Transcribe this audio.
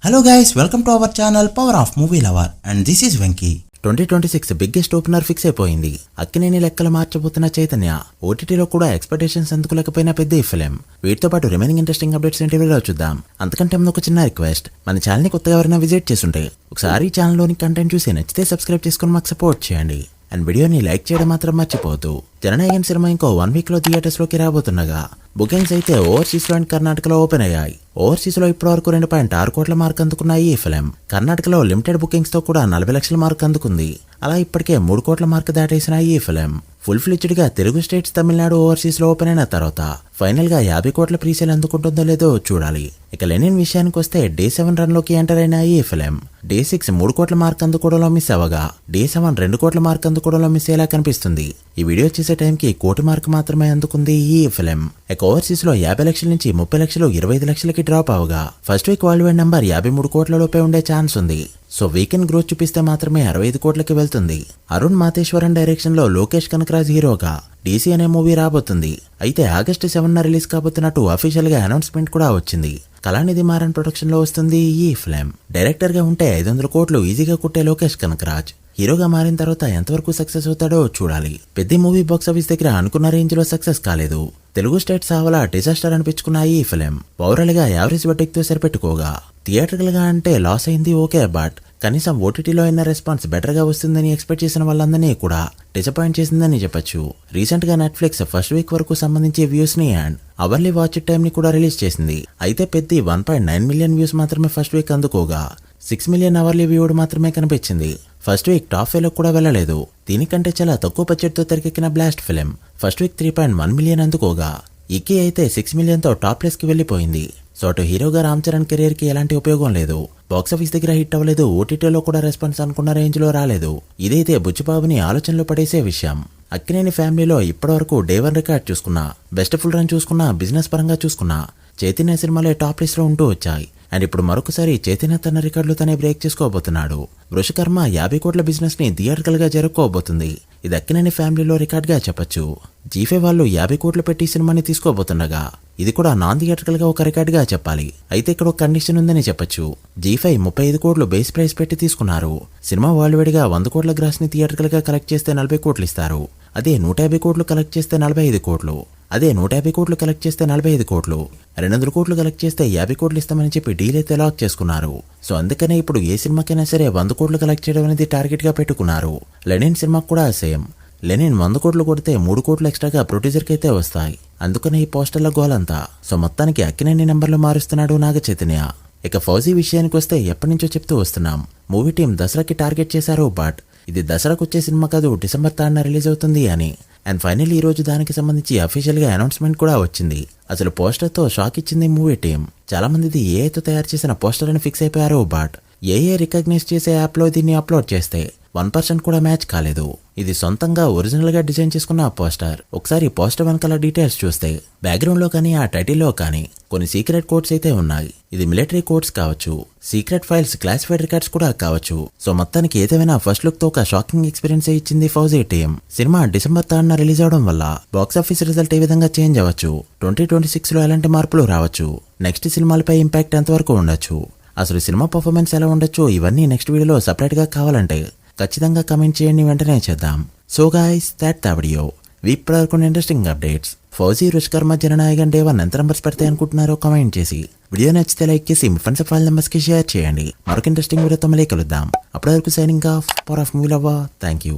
Hello guys, welcome to our channel Power of Movie Lover and this is Venky. 2026 biggest opener fix అయిపోయింది. అక్కినేని లెక్కలు మార్చబోతున్న చైతన్య. ఓటీటీలో కూడా expectations అందుకోలేకపోయిన పెద్ద ఈ ఫిలిం. వీటితో పాటు రిమైనింగ్ ఇంట్రెస్టింగ్ అప్డేట్స్ ఏంటి వీడియోలో చూద్దాం. అంతకంటే ముందు ఒక చిన్న రిక్వెస్ట్, మన ఛానల్ ని కొత్తగా ఎవరైనా విజిట్ చేస్తుంటే ఒకసారి ఈ ఛానల్లోని కంటెంట్ చూసి నచ్చితే సబ్స్క్రైబ్ చేసుకుని మాకు సపోర్ట్ చేయండి. అండ్ వీడియోని లైక్ చేయడం మాత్రం మర్చిపోవద్దు. జననాయకన్ సినిమా ఇంకో 1 వీక్ లో థియేటర్స్ లోకి రాబోతుండగా బుకింగ్స్ అయితే ఓవర్సీస్ లో అండ్ కర్ణాటకలో ఓపెన్ అయ్యాయి. ఓవర్సీస్ లో ఇప్పటివరకు 2.6 కోట్ల మార్క్ అందుకున్నాయి ఈ ఫిలిం. కర్ణాటకలో లిమిటెడ్ బుకింగ్స్ తో కూడా 40 లక్షల మార్క్ అందుకుంది. అలా ఇప్పటికే 3 కోట్ల మార్క్ దాటేసిన ఈ ఫిలిం ఫుల్ ఫ్లెడ్జ్డ్ గా తెలుగు స్టేట్స్, తమిళనాడు, ఓవర్సీస్ లో ఓపెన్ అయిన తర్వాత ఫైనల్ గా 50 కోట్ల ప్రీసేల్ అందుకుంటుందో లేదో చూడాలి. ఇక లెనిన్ విషయానికి వస్తే డే 7 రన్ లోకి ఎంటర్ అయిన ఈ ఫిలిం డే 6 3 కోట్ల మార్క్ అందుకోవడంలో మిస్ అవ్వగా డే 7 2 కోట్ల మార్క్ అందుకోవడంలో మిస్ అయ్యేలా కనిపిస్తుంది. ఈ వీడియో చేసే టైంకి 1 కోటి మార్క్ మాత్రమే అందుకుంది ఈ ఫిలిం. ఇక ఓవర్సీస్ లో 50 లక్షల నుంచి 30 లక్షలు 25 లక్షలకి డ్రాప్ అవగా first week worldwide number 53 కోట్ల లోపే ఉండే ఛాన్స్ ఉంది. సో వీకెండ్ గ్రోత్ చూపిస్తే మాత్రమే 65 కోట్లకి వెళ్తుంది. అరుణ్ మాతేశ్వరన్ డైరెక్షన్ లో లోకేష్ కనకరాజ్ హీరోగా డీసీ అనే మూవీ రాబోతుంది. అయితే ఆగస్టు 7న రిలీజ్ కాబోతున్నట్టు అఫీషియల్ గా అనౌన్స్మెంట్ కూడా వచ్చింది. కళానిధి మారన్ ప్రొడక్షన్ లో వస్తుంది ఈ ఫిలిం. డైరెక్టర్ గా ఉంటే 500 కోట్లు ఈజీగా కుట్టే లోకేష్ కనకరాజ్ హీరోగా మారిన తర్వాత ఎంతవరకు సక్సెస్ అవుతాడో చూడాలి. పెద్ద మూవీ బాక్స్ ఆఫీస్ దగ్గర అనుకున్న రేంజ్ లో సక్సెస్ కాలేదు. తెలుగు స్టేట్స్ ఆవలా డిజాస్టర్ అనిపించుకున్న ఈ ఫిలిం పౌరలుగా యావరేజ్ బడ్జెట్ తో సరిపెట్టుకోగా థియేటర్కల్ గా అంటే లాస్ అయింది ఓకే, బట్ కనీసం ఓటీటీలో అయిన రెస్పాన్స్ బెటర్ గా వస్తుందని ఎక్స్పెక్ట్ చేసిన వాళ్ళందరినీ కూడా డిసప్పాయింట్ చేసిందని చెప్పొచ్చు. రీసెంట్ గా నెట్ఫ్లిక్స్ ఫస్ట్ వీక్ వరకు సంబంధించి వ్యూస్ ని అండ్ అవర్లీ వాచ్ టైం ని కూడా రిలీజ్ చేసింది. అయితే పెద్ద 1.9 మిలియన్ వ్యూస్ మాత్రమే ఫస్ట్ వీక్ అందుకోగా 6 మిలియన్ అవర్లీ వ్యూడ్ మాత్రమే కనిపించింది. ఫస్ట్ వీక్ టాప్ 5 లో కూడా వెళ్ళలేదు. దీనికంటే చాలా తక్కువ బడ్జెట్ తో తెరకెక్కిన blast film first week 3.1 million అందుకోగా ఇక్కీ అయితే 6 మిలియన్ తో టాప్ ప్లేస్ కి వెళ్లిపోయింది. సో అటు హీరోగా రామ్ చరణ్ కెరీర్ కి ఎలాంటి ఉపయోగం లేదు. బాక్సాఫీస్ దగ్గర హిట్ అవ్వలేదు. ఓటీటీలో కూడా రెస్పాన్స్ అనుకున్న రేంజ్ లో రాలేదు. ఇదైతే బుచ్చిబాబుని ఆలోచనలో పడేసే విషయం. అక్కినేని ఫ్యామిలీలో ఇప్పటివరకు డే 1 రికార్డ్ చూసుకున్నా, బెస్ట్ ఫుల్ రన్ చూసుకున్నా, బిజినెస్ పరంగా చూసుకున్నా చైతన్య సినిమాలే టాప్ లిస్ట్ లో ఉంటూ వచ్చాయి. అండ్ ఇప్పుడు మరొకసారి చైతన్య తన రికార్డులు తనే బ్రేక్ చేసుకోబోతున్నాడు. వృషకర్మ 50 కోట్ల బిజినెస్ ని థియేటర్కల్ గా జరుపుకోబోతుంది. ఇది అక్కినేని ఫ్యామిలీలో రికార్డ్ గా చెప్పొచ్చు. జీఫే వాళ్ళు 50 కోట్లు పెట్టి సినిమాని తీసుకోబోతుండగా ఇది కూడా నాన్ థియేటర్కల్ గా ఒక రికార్డ్ గా చెప్పాలి. అయితే ఇక్కడ ఒక కండిషన్ ఉందని చెప్పొచ్చు. జీఫై 35 కోట్లు బేస్ ప్రైస్ పెట్టి తీసుకున్నారు. సినిమా వరల్డ్ వైడ్ గా 100 కోట్ల గ్రాస్ ని థియేటర్కల్ గా కలెక్ట్ చేస్తే 40 కోట్లు ఇస్తారు. అదే 150 కోట్లు కలెక్ట్ చేస్తే 45 కోట్లు. అదే 150 కోట్లు కలెక్ట్ చేస్తే 45 కోట్లు. 200 కోట్లు కలెక్ట్ చేస్తే 50 కోట్లు ఇస్తామని చెప్పి డీల్ అయితే లాక్ చేసుకున్నారు. సో అందుకనే ఇప్పుడు ఏ సినిమాకైనా సరే 100 కోట్లు కలెక్ట్ చేయడం అనేది టార్గెట్ గా పెట్టుకున్నారు. లెనిన్ సినిమాకు కూడా సేమ్. లెనిన్ 100 కోట్లు కొడితే 3 కోట్లు ఎక్స్ట్రాగా ప్రొడ్యూసర్ కి అయితే వస్తాయి. అందుకనే ఈ పోస్టర్ల గోలంతా. సో మొత్తానికి అక్కినేని నెంబర్లు మారుస్తున్నాడు నాగ చైతన్య. ఇక ఫౌజీ విషయానికి వస్తే ఎప్పటి నుంచో చెప్తూ వస్తున్నాం, మూవీ టీం దసరాకి టార్గెట్ చేశారు, బట్ ఇది దసరాకు వచ్చే సినిమా కాదు, డిసెంబర్ 3న రిలీజ్ అవుతుంది అని. అండ్ ఫైనల్ ఈ రోజు దానికి సంబంధించి అఫీషియల్ గా అనౌన్స్మెంట్ కూడా వచ్చింది. అసలు పోస్టర్ తో షాక్ ఇచ్చింది మూవీ టీం. చాలా మంది ఏఐతో తయారు చేసిన పోస్టర్ అని ఫిక్స్ అయిపోయారు, బట్ ఏఐ రికగ్నైజ్ చేసే యాప్ లో దీన్ని అప్లోడ్ చేస్తే 1% కూడా మ్యాచ్ కాలేదు. ఇది సొంతంగా ఒరిజినల్ గా డిజైన్ చేసుకున్న పోస్టర్. ఒకసారి పోస్టర్ వెనకాల డీటెయిల్స్ చూస్తే బ్యాక్గ్రౌండ్ లో కానీ ఆ టైటిల్ లో కానీ కొన్ని సీక్రెట్ కోడ్స్ అయితే ఉన్నాయి. ఇది మిలిటరీ కోడ్స్ కావచ్చు, సీక్రెట్ ఫైల్స్, క్లాసిఫైడ్ రికార్డ్స్ కూడా కావచ్చు. సో మొత్తానికి ఏదేమైనా ఫస్ట్ లుక్ తో ఒక షాకింగ్ ఎక్స్పీరియన్స్ ఇచ్చింది ఫౌజీ టీం. సినిమా డిసెంబర్ 3న రిలీజ్ అవడం వల్ల బాక్సాఫీస్ రిజల్ట్ ఏ విధంగా చేంజ్ అవ్వచ్చు, 2026 లో ఎలాంటి మార్పులు రావచ్చు, నెక్స్ట్ సినిమాలపై ఇంపాక్ట్ ఎంతవరకు ఉండొచ్చు, అసలు సినిమా పర్ఫార్మెన్స్ ఎలా ఉండొచ్చు, ఇవన్నీ నెక్స్ట్ వీడియోలో సపరేట్ గా కావాలంటే ఖచ్చితంగా కమెంట్ చేయండి, వెంటనే చేద్దాం. So guys, that the video. ఇప్పటివరకు interesting updates. Fauji, Rushikarma, Jananayagan day 1 ఎంత నెంబర్స్ పెడతాయి అనుకుంటున్నారో కమెంట్ చేసి, వీడియో నచ్చితే లైక్ చేసి మీ ఫ్రెండ్స్ ఫైల్ నెంబర్స్ కి షేర్ చేయండి. మరొక ఇంట్రెస్టింగ్ వీడియోతో మళ్ళీ కలుద్దాం. అప్పటి వరకు signing off. Power of movie lover. Thank you.